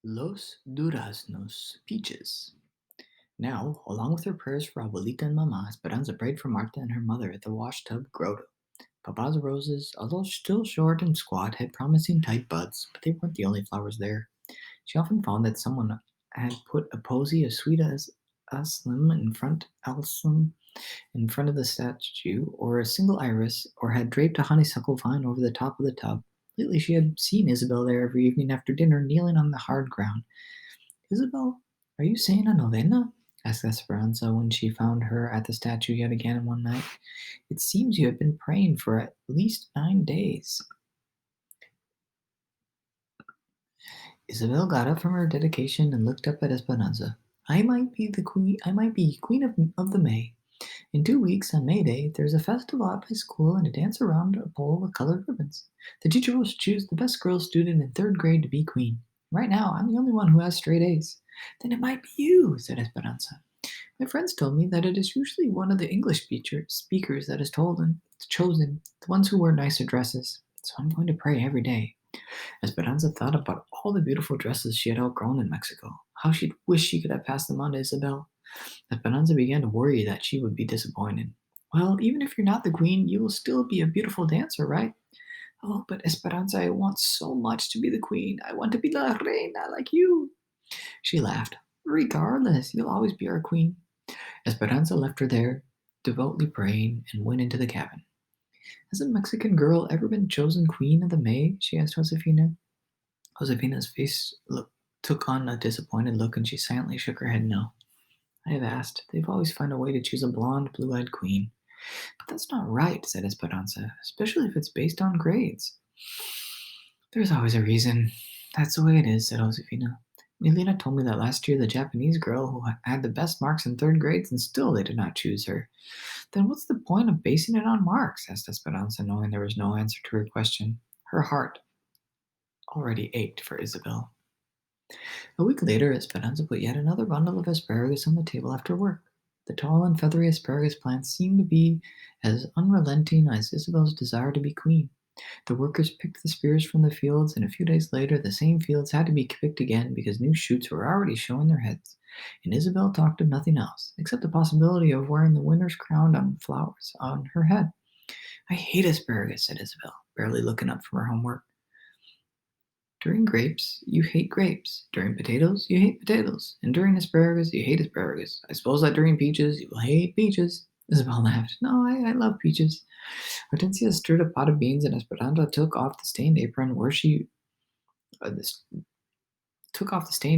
Los Duraznos, peaches. Now, along with her prayers for Abuelita and Mama, Esperanza prayed for Marta and her mother at the washtub grotto. Papa's roses, although still short and squat, had promising tight buds, but they weren't the only flowers there. She often found that someone had put a posy as sweet as Aslim in front of the statue, or a single iris, or had draped a honeysuckle vine over the top of the tub. Lately, she had seen Isabel there every evening after dinner, kneeling on the hard ground. Isabel, are you saying a novena? Asked Esperanza when she found her at the statue yet again one night. It seems you have been praying for at least 9 days. Isabel got up from her dedication and looked up at Esperanza. I might be queen of the May. In 2 weeks, on May Day, there's a festival at my school and a dance around a pole with colored ribbons. The teacher will choose the best girl student in third grade to be queen. Right now, I'm the only one who has straight A's. Then it might be you, said Esperanza. My friends told me that it is usually one of the speakers that is chosen, the ones who wear nicer dresses. So I'm going to pray every day. Esperanza thought about all the beautiful dresses she had outgrown in Mexico. How she'd wish she could have passed them on to Isabel. Esperanza began to worry that she would be disappointed. Well, even if you're not the queen, you will still be a beautiful dancer, right? Oh, but Esperanza, I want so much to be the queen. I want to be la reina like you. She laughed. Regardless, you'll always be our queen. Esperanza left her there, devoutly praying, and went into the cabin. Has a Mexican girl ever been chosen queen of the May? She asked Josefina. Josefina's took on a disappointed look, and she silently shook her head no. I have asked. They've always found a way to choose a blonde, blue-eyed queen. But that's not right, said Esperanza, especially if it's based on grades. There's always a reason. That's the way it is, said Josefina. Milena told me that last year the Japanese girl who had the best marks in third grades and still they did not choose her. Then what's the point of basing it on marks? Asked Esperanza, knowing there was no answer to her question. Her heart already ached for Isabel. A week later, Esperanza put yet another bundle of asparagus on the table after work. The tall and feathery asparagus plants seemed to be as unrelenting as Isabel's desire to be queen. The workers picked the spears from the fields, and a few days later the same fields had to be picked again because new shoots were already showing their heads. And Isabel talked of nothing else, except the possibility of wearing the winter's crown on flowers on her head. I hate asparagus, said Isabel, barely looking up from her homework. During grapes, you hate grapes. During potatoes, you hate potatoes. And during asparagus, you hate asparagus. I suppose that during peaches, you will hate peaches. Isabel laughed. No, I love peaches. Hortensia stirred a pot of beans, and Esperanza uh, this, took off the stained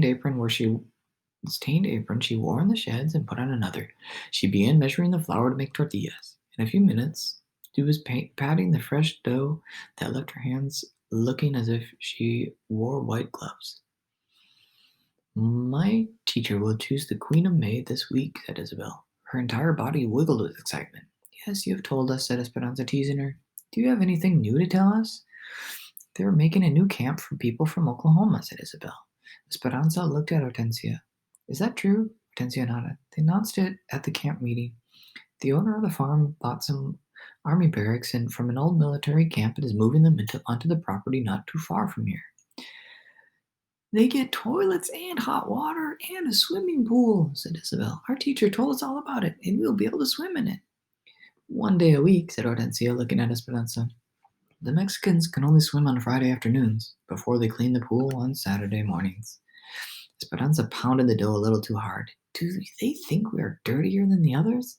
apron she wore in the sheds and put on another. She began measuring the flour to make tortillas. In a few minutes, she was patting the fresh dough that left her hands looking as if she wore white gloves. My teacher will choose the Queen of May this week, said Isabel. Her entire body wiggled with excitement. Yes, you have told us, said Esperanza, teasing her. Do you have anything new to tell us? They are making a new camp for people from Oklahoma, said Isabel. Esperanza looked at Hortensia. Is that true? Hortensia nodded. They announced it at the camp meeting. The owner of the farm bought some army barracks and from an old military camp and is moving them onto the property not too far from here. They get toilets and hot water and a swimming pool, said Isabel. Our teacher told us all about it, and we'll be able to swim in it. 1 day a week, said Hortensia, looking at Esperanza. The Mexicans can only swim on Friday afternoons, before they clean the pool on Saturday mornings. Esperanza pounded the dough a little too hard. Do they think we are dirtier than the others?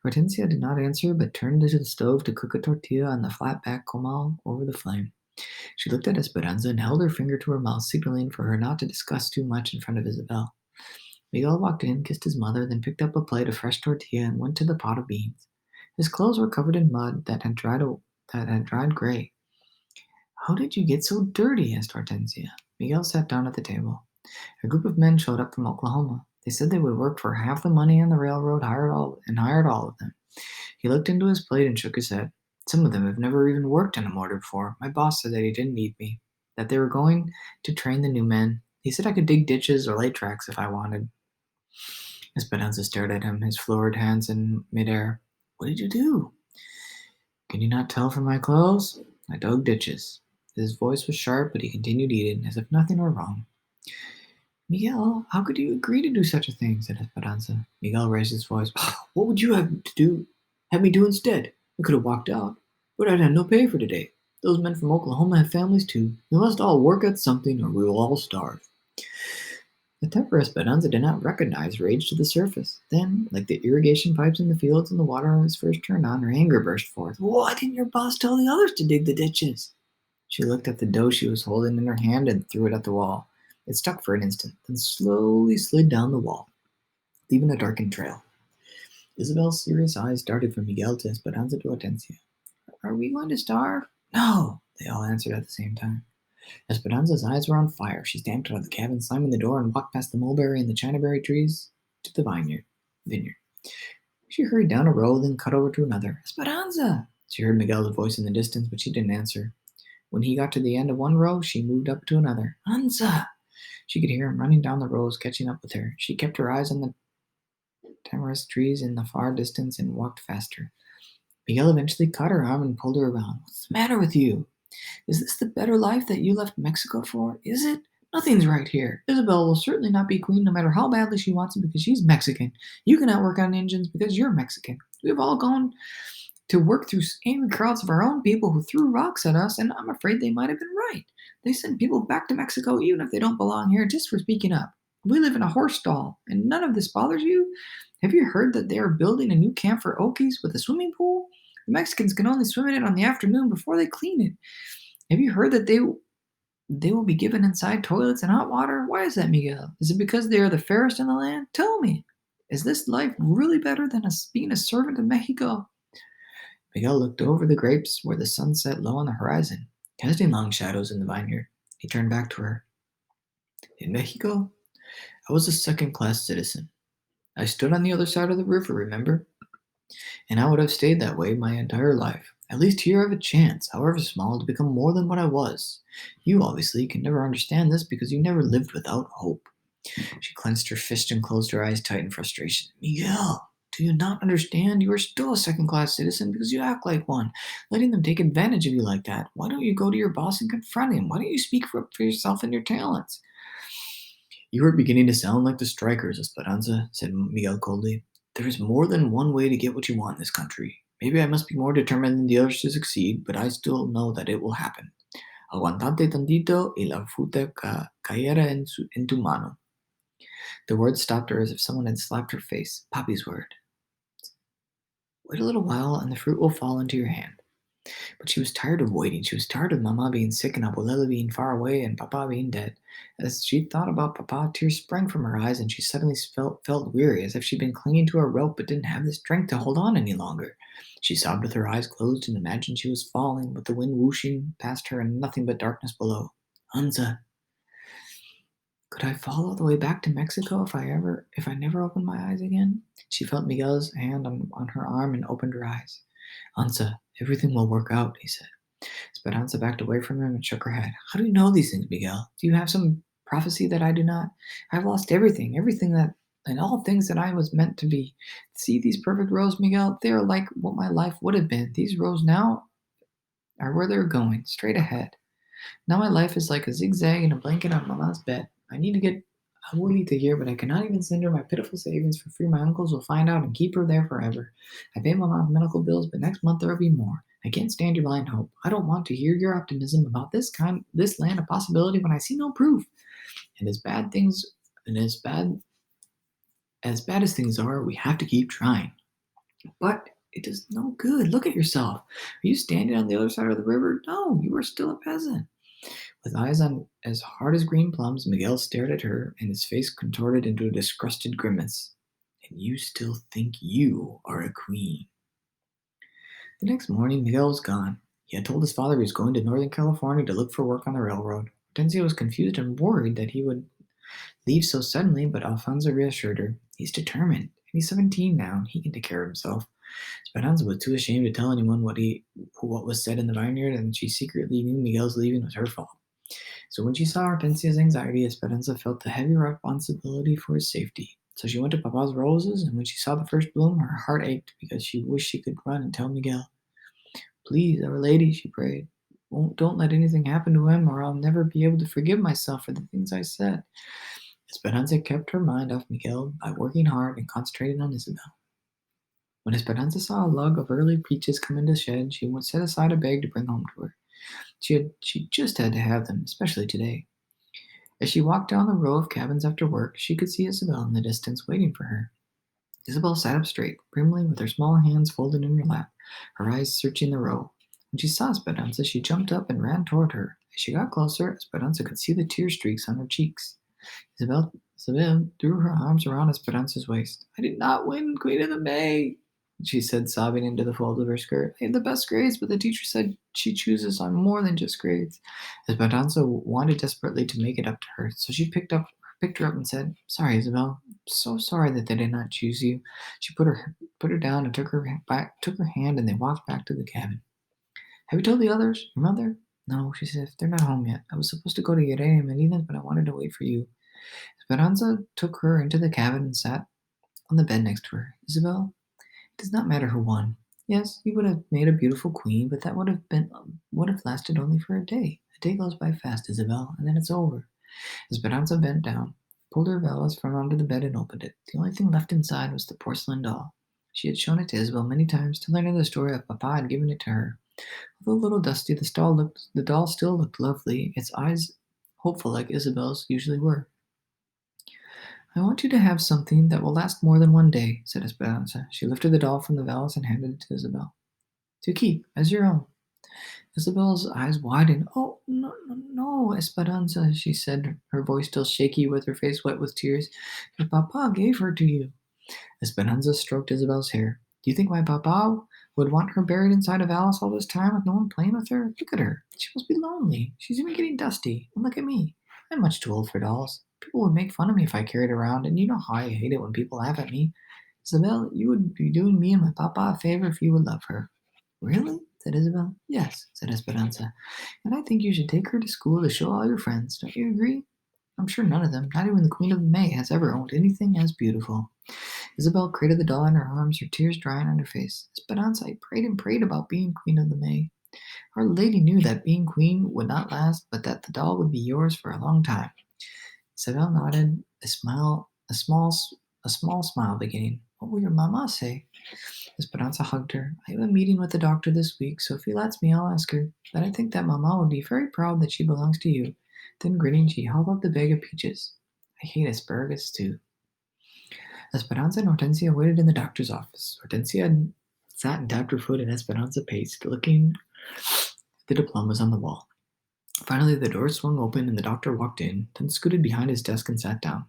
Hortensia did not answer, but turned to the stove to cook a tortilla on the flat back comal over the flame. She looked at Esperanza and held her finger to her mouth, signaling for her not to discuss too much in front of Isabel. Miguel walked in, kissed his mother, then picked up a plate of fresh tortilla and went to the pot of beans. His clothes were covered in mud that had dried gray. How did you get so dirty? Asked Hortensia. Miguel sat down at the table. A group of men showed up from Oklahoma. They said they would work for half the money on the railroad, hired all of them. He looked into his plate and shook his head. Some of them have never even worked in a mortar before. My boss said that he didn't need me, that they were going to train the new men. He said I could dig ditches or lay tracks if I wanted. Esperanza stared at him, his florid hands in midair. What did you do? Can you not tell from my clothes? I dug ditches. His voice was sharp, but he continued eating as if nothing were wrong. Miguel, how could you agree to do such a thing? Said Esperanza. Miguel raised his voice. What would you have me do instead? I could have walked out, but I'd had no pay for today. Those men from Oklahoma have families too. We must all work at something or we will all starve. The temper Esperanza did not recognize raged to the surface. Then, like the irrigation pipes in the fields when the water was first turned on, her anger burst forth. Why didn't your boss tell the others to dig the ditches? She looked at the dough she was holding in her hand and threw it at the wall. It stuck for an instant, then slowly slid down the wall, leaving a darkened trail. Isabel's serious eyes darted from Miguel to Esperanza to Hortensia. Are we going to starve? No, they all answered at the same time. Esperanza's eyes were on fire. She stamped out of the cabin, slamming the door, and walked past the mulberry and the chinaberry trees to the vineyard. She hurried down a row, then cut over to another. Esperanza! She heard Miguel's voice in the distance, but she didn't answer. When he got to the end of one row, she moved up to another. Anza! She could hear him running down the rows, catching up with her. She kept her eyes on the tamarisk trees in the far distance and walked faster. Miguel eventually caught her arm and pulled her around. What's the matter with you? Is this the better life that you left Mexico for? Is it? Nothing's right here. Isabel will certainly not be queen no matter how badly she wants it because she's Mexican. You cannot work on engines because you're Mexican. We've all gone to work through angry crowds of our own people who threw rocks at us, and I'm afraid they might have been right. They send people back to Mexico even if they don't belong here just for speaking up. We live in a horse stall, and none of this bothers you? Have you heard that they are building a new camp for Okies with a swimming pool? The Mexicans can only swim in it on the afternoon before they clean it. Have you heard that they will be given inside toilets and hot water? Why is that, Miguel? Is it because they are the fairest in the land? Tell me. Is this life really better than being a servant of Mexico? Miguel looked over the grapes where the sun set low on the horizon, casting long shadows in the vineyard. He turned back to her. In Mexico, I was a second-class citizen. I stood on the other side of the river, remember? And I would have stayed that way my entire life. At least here I have a chance, however small, to become more than what I was. You obviously can never understand this because you never lived without hope. She clenched her fist and closed her eyes tight in frustration. Miguel, do you not understand? You are still a second class citizen because you act like one, letting them take advantage of you like that. Why don't you go to your boss and confront him? Why don't you speak for yourself and your talents? You are beginning to sound like the strikers, Esperanza, said Miguel coldly. There is more than one way to get what you want in this country. Maybe I must be more determined than the others to succeed, but I still know that it will happen. Aguantate tantito y la fruta cayera en tu mano. The words stopped her as if someone had slapped her face. Papi's word. Wait a little while and the fruit will fall into your hand. But she was tired of waiting. She was tired of Mama being sick and Abuela being far away and Papa being dead. As she thought about Papa, tears sprang from her eyes and she suddenly felt weary, as if she'd been clinging to a rope but didn't have the strength to hold on any longer. She sobbed with her eyes closed and imagined she was falling, with the wind whooshing past her and nothing but darkness below. Anza, could I fall all the way back to Mexico if I never opened my eyes again? She felt Miguel's hand on her arm and opened her eyes. Ansa, everything will work out, he said. Speranza backed away from him and shook her head. How do you know these things, Miguel? Do you have some prophecy that I do not? I've lost everything that and all things that I was meant to be. See these perfect rows, Miguel? They are like what my life would have been. These rows now are where they're going, straight ahead. Now my life is like a zigzag in a blanket on Mama's bed. I need to get Abuelita here, but I cannot even send her my pitiful savings for fear my uncles will find out and keep her there forever. I pay Mama's medical bills, but next month there will be more. I can't stand your blind hope. I don't want to hear your optimism about this land of possibility when I see no proof. And as bad as things are, we have to keep trying. But it does no good. Look at yourself. Are you standing on the other side of the river? No, you are still a peasant. With eyes on as hard as green plums, Miguel stared at her, and his face contorted into a disgusted grimace. And you still think you are a queen. The next morning, Miguel was gone. He had told his father he was going to Northern California to look for work on the railroad. Hortensia was confused and worried that he would leave so suddenly, but Alfonso reassured her. He's determined, and he's 17 now, and he can take care of himself. Speranza was too ashamed to tell anyone what was said in the vineyard, and she secretly knew Miguel's leaving was her fault. So when she saw Hortensia's anxiety, Esperanza felt the heavy responsibility for his safety. So she went to Papa's roses, and when she saw the first bloom, her heart ached because she wished she could run and tell Miguel. Please, Our Lady, she prayed, don't let anything happen to him, or I'll never be able to forgive myself for the things I said. Esperanza kept her mind off Miguel by working hard and concentrating on Isabel. When Esperanza saw a lug of early peaches come into the shed, she would set aside a bag to bring home to her. She just had to have them, especially today. As she walked down the row of cabins after work, she could see Isabel in the distance waiting for her. Isabel sat up straight, primly, with her small hands folded in her lap, her eyes searching the row. When she saw Esperanza, she jumped up and ran toward her. As she got closer, Esperanza could see the tear streaks on her cheeks. Isabel threw her arms around Esperanza's waist. "I did not win Queen of the May," she said, sobbing into the fold of her skirt. "I had the best grades, but the teacher said she chooses on more than just grades." Esperanza wanted desperately to make it up to her, so she picked her up and said, "Sorry, Isabel. So sorry that they did not choose you." She put her down and took her hand, and they walked back to the cabin. "Have you told the others? Your mother?" "No," she said. "They're not home yet. I was supposed to go to Irene and Melina's, but I wanted to wait for you." Esperanza took her into the cabin and sat on the bed next to her. "Isabel, it does not matter who won. Yes, you would have made a beautiful queen, but that would have lasted only for a day. A day goes by fast, Isabel, and then it's over." Esperanza bent down, pulled her valise from under the bed, and opened it. The only thing left inside was the porcelain doll. She had shown it to Isabel many times, telling her the story of Papa had given it to her. Although a little dusty, the doll still looked lovely, its eyes hopeful like Isabel's usually were. "I want you to have something that will last more than one day," said Esperanza. She lifted the doll from the valise and handed it to Isabel. "To keep as your own." Isabel's eyes widened. "Oh, no, no, no, Esperanza," she said, her voice still shaky with her face wet with tears. "Your papa gave her to you." Esperanza stroked Isabel's hair. "Do you think my papa would want her buried inside of Alice all this time with no one playing with her? Look at her. She must be lonely. She's even getting dusty. And look at me. I'm much too old for dolls. People would make fun of me if I carried her around, and you know how I hate it when people laugh at me. Isabel, you would be doing me and my papa a favor if you would love her." "Really?" said Isabel. "Yes," said Esperanza. "And I think you should take her to school to show all your friends. Don't you agree? I'm sure none of them, not even the Queen of May, has ever owned anything as beautiful." Isabel cradled the doll in her arms, her tears drying on her face. "Esperanza, I prayed and prayed about being Queen of the May. Our Lady knew that being queen would not last, but that the doll would be yours for a long time." Isabel nodded, a small smile beginning. "What will your mama say?" Esperanza hugged her. "I have a meeting with the doctor this week, so if he lets me, I'll ask her. But I think that Mama would be very proud that she belongs to you." Then, grinning, she held up the bag of peaches. "I hate asparagus, too." Esperanza and Hortensia waited in the doctor's office. Hortensia sat and tapped her foot, and Esperanza paced, looking at the diplomas on the wall. Finally, the door swung open, and the doctor walked in, then scooted behind his desk and sat down.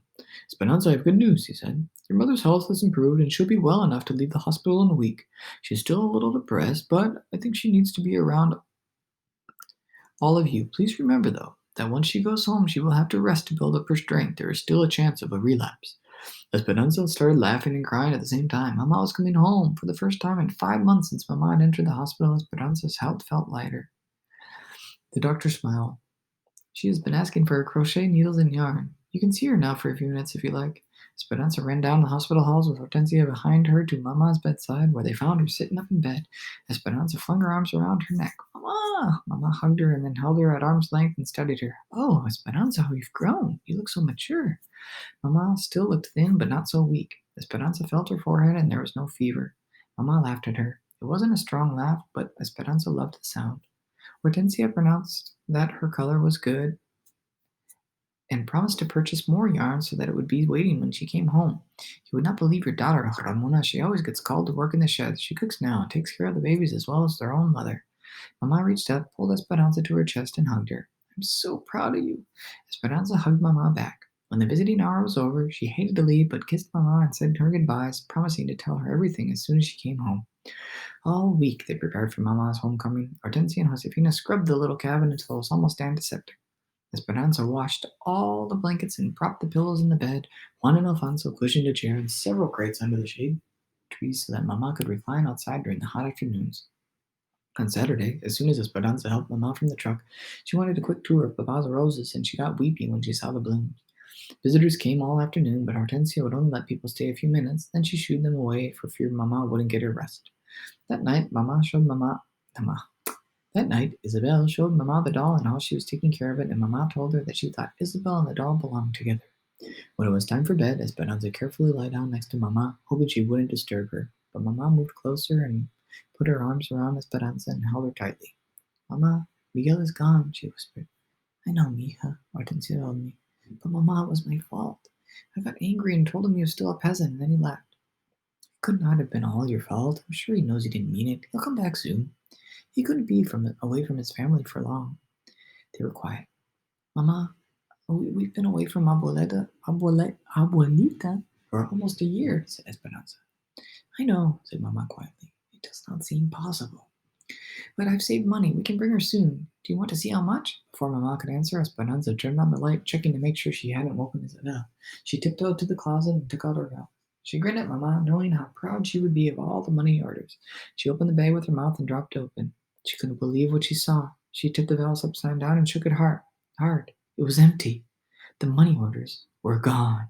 "Esperanza, I have good news," he said. "Your mother's health has improved, and she'll be well enough to leave the hospital in a week. She's still a little depressed, but I think she needs to be around all of you. Please remember, though, that once she goes home, she will have to rest to build up her strength. There is still a chance of a relapse." Esperanza started laughing and crying at the same time. Mama was coming home. For the first time in 5 months since Mama had entered the hospital, Esperanza's health felt lighter. The doctor smiled. "She has been asking for her crochet needles and yarn. You can see her now for a few minutes if you like." Esperanza ran down the hospital halls with Hortensia behind her to Mama's bedside, where they found her sitting up in bed. Esperanza flung her arms around her neck. "Mama!" Mama hugged her and then held her at arm's length and studied her. "Oh, Esperanza, how you've grown. You look so mature." Mama still looked thin, but not so weak. Esperanza felt her forehead, and there was no fever. Mama laughed at her. It wasn't a strong laugh, but Esperanza loved the sound. Hortensia pronounced that her color was good and promised to purchase more yarn so that it would be waiting when she came home. "You would not believe your daughter, Ramona. She always gets called to work in the sheds. She cooks now and takes care of the babies as well as their own mother." Mama reached up, pulled Esperanza to her chest, and hugged her. "I'm so proud of you." Esperanza hugged Mama back. When the visiting hour was over, she hated to leave, but kissed Mama and said her goodbyes, promising to tell her everything as soon as she came home. All week they prepared for Mama's homecoming. Hortensia and Josefina scrubbed the little cabin until it was almost antiseptic. Esperanza washed all the blankets and propped the pillows in the bed. Juan and Alfonso cushioned a chair and several crates under the shade trees so that Mama could recline outside during the hot afternoons. On Saturday, as soon as Esperanza helped Mama from the truck, she wanted a quick tour of Papa's roses, and she got weepy when she saw the blooms. Visitors came all afternoon, but Hortensia would only let people stay a few minutes, then she shooed them away for fear Mama wouldn't get her rest. That night, Mama. That night, Isabel showed Mama the doll and how she was taking care of it, and Mama told her that she thought Isabel and the doll belonged together. When it was time for bed, Esperanza carefully lay down next to Mamma, hoping she wouldn't disturb her. But Mamma moved closer and put her arms around Esperanza and held her tightly. Mamma, Miguel is gone, she whispered. I know, mija, Hortensia told me. But Mamma, it was my fault. I got angry and told him he was still a peasant, and then he left. It could not have been all your fault. I'm sure he knows he didn't mean it. He'll come back soon. He couldn't be away from his family for long. They were quiet. Mama, we've been away from Abuelita for almost a year, said Esperanza. I know, said Mama quietly. It does not seem possible. But I've saved money. We can bring her soon. Do you want to see how much? Before Mama could answer, Esperanza turned on the light, checking to make sure she hadn't woken Isabel. She tiptoed to the closet and took out her veil. She grinned at Mama, knowing how proud she would be of all the money orders. She opened the bag with her mouth and dropped it open. She couldn't believe what she saw. She tipped the valise upside down and shook it hard. It was empty. The money orders were gone.